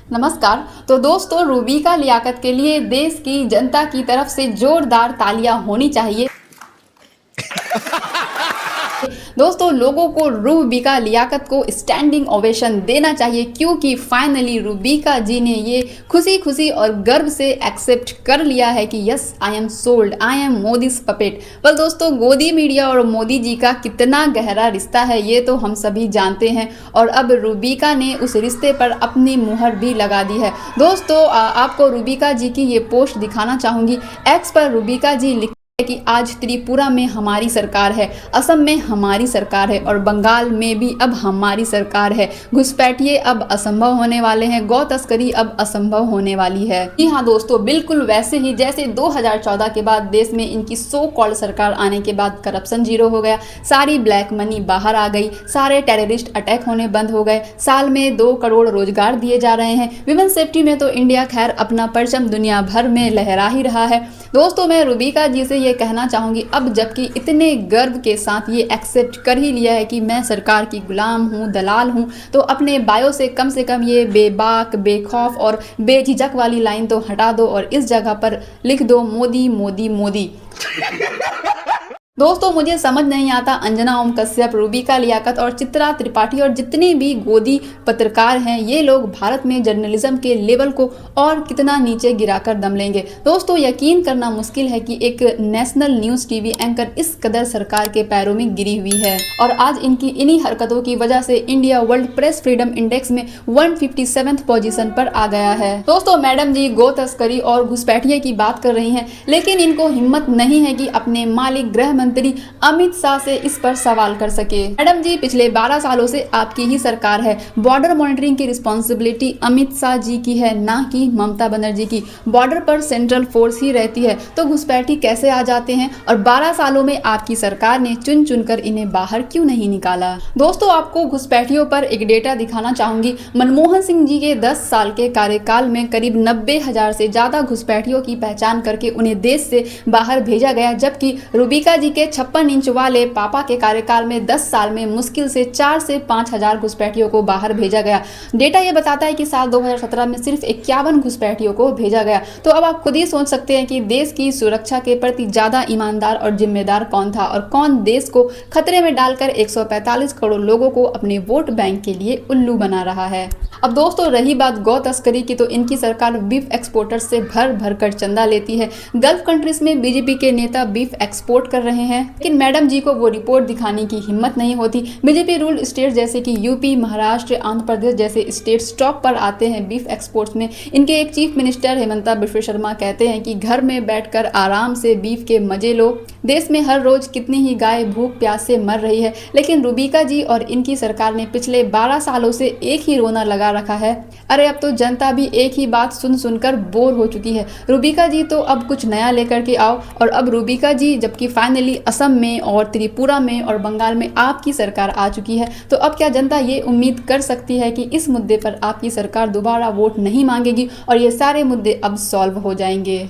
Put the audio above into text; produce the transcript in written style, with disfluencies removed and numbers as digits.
नमस्कार। तो दोस्तों, रूबिका लियाकत के लिए देश की जनता की तरफ से जोरदार तालियां होनी चाहिए। दोस्तों, लोगों को रूबिका लियाकत को स्टैंडिंग ओवेशन देना चाहिए क्योंकि फाइनली रूबिका जी ने ये खुशी खुशी और गर्व से एक्सेप्ट कर लिया है कि yes, I am sold, I am Modi's puppet. पर दोस्तों, गोदी मीडिया और मोदी जी का कितना गहरा रिश्ता है ये तो हम सभी जानते हैं और अब रूबिका ने उस रिश्ते पर अपनी मुहर भी लगा दी है। दोस्तों, आपको रूबिका जी की ये पोस्ट दिखाना चाहूँगी। एक्स पर रूबिका जी लिख कि आज त्रिपुरा में हमारी सरकार है, असम में हमारी सरकार है और बंगाल में भी अब हमारी सरकार है। घुसपैठिए अब असंभव होने वाले हैं, गौ तस्करी अब असंभव होने वाली है। जी हाँ दोस्तों, बिल्कुल वैसे ही जैसे 2014 के बाद देश में इनकी सो कॉल्ड सरकार आने के बाद करप्शन जीरो हो गया, सारी ब्लैक मनी बाहर आ गई, सारे टेररिस्ट अटैक होने बंद हो गए, साल में 2 करोड़ रोजगार दिए जा रहे हैं। विमेन सेफ्टी में तो इंडिया खैर अपना परचम दुनिया भर में लहरा ही रहा है। दोस्तों, मैं रूबिका जी से ये कहना चाहूँगी, अब जबकि इतने गर्व के साथ ये एक्सेप्ट कर ही लिया है कि मैं सरकार की गुलाम हूँ, दलाल हूँ, तो अपने बायो से कम ये बेबाक, बेखौफ और बेझिझक वाली लाइन तो हटा दो और इस जगह पर लिख दो मोदी मोदी मोदी। दोस्तों, मुझे समझ नहीं आता अंजना ओम कश्यप, रूबिका लियाकत और चित्रा त्रिपाठी और जितने भी गोदी पत्रकार हैं, ये लोग भारत में जर्नलिज्म के लेवल को और कितना नीचे गिराकर दम लेंगे। दोस्तों, यकीन करना मुश्किल है कि एक नेशनल न्यूज़ टीवी एंकर इस कदर सरकार के पैरों में गिरी हुई है और आज इनकी इन्हीं हरकतों की वजह से India world press freedom index में 157th पोजीशन पर आ गया है। दोस्तों, मैडम जी गो तस्करी और घुसपैठिए की बात कर रही हैं, लेकिन इनको हिम्मत नहीं है कि अपने मालिक गृह मंत्री अमित शाह से इस पर सवाल कर सके। मैडम जी, पिछले 12 सालों से आपकी ही सरकार है, बॉर्डर मॉनिटरिंग की रिस्पॉन्सिबिलिटी अमित शाह जी की है, ना कि ममता बनर्जी की। बॉर्डर पर सेंट्रल फोर्स ही रहती है, तो घुसपैठी कैसे आ जाते हैं? और 12 सालों में आपकी सरकार ने चुन चुनकर इन्हें बाहर क्यों नहीं निकाला? दोस्तों, आपको घुसपैठियों पर एक डेटा दिखाना चाहूंगी। मनमोहन सिंह जी के 10 साल के कार्यकाल में करीब 90,000 से ज्यादा घुसपैठियों की पहचान करके उन्हें देश से बाहर भेजा गया, जबकि रूबिका जी के 56 इंच वाले पापा के कार्यकाल में 10 साल में मुश्किल से 4 से 5,000 घुसपैठियों को बाहर भेजा गया। डेटा ये बताता है कि साल 2017 में सिर्फ 51 घुसपैठियों को भेजा गया। तो अब आप खुद ही सोच सकते हैं कि देश की सुरक्षा के प्रति ज्यादा ईमानदार और जिम्मेदार कौन था और कौन देश को खतरे में डालकर 145 करोड़ लोगों को अपने वोट बैंक के लिए उल्लू बना रहा है। अब दोस्तों, रही बात गौ तस्करी की, तो इनकी सरकार बीफ एक्सपोर्टर्स से भर भर कर चंदा लेती है। गल्फ कंट्रीज में बीजेपी के नेता बीफ एक्सपोर्ट कर रहे हैं, लेकिन मैडम जी को वो रिपोर्ट दिखाने की हिम्मत नहीं होती। बीजेपी रूल स्टेट जैसे कि यूपी, महाराष्ट्र, आंध्र प्रदेश जैसे स्टेट स्टॉप पर आते हैं बीफ एक्सपोर्ट्स में। इनके एक चीफ मिनिस्टर हेमंता बिश्व शर्मा कहते हैं कि घर में बैठकर आराम से बीफ के मजे लो। देश में हर रोज कितनी ही गाय भूख प्यास से मर रही है, लेकिन रूबिका जी और इनकी सरकार ने पिछले 12 सालों से एक ही रोना लगा रखा है। अरे अब तो जनता भी एक ही बात सुन सुनकर बोर हो चुकी है। रूबिका जी, तो अब कुछ नया लेकर के आओ। और अब रूबिका जी, जबकि फाइनली असम में और त्रिपुरा में और बंगाल में आपकी सरकार आ चुकी है, तो अब क्या जनता ये उम्मीद कर सकती है कि इस मुद्दे पर आपकी सरकार दोबारा वोट नहीं मांगेगी और ये सारे मुद्दे अब सॉल्व हो जाएंगे?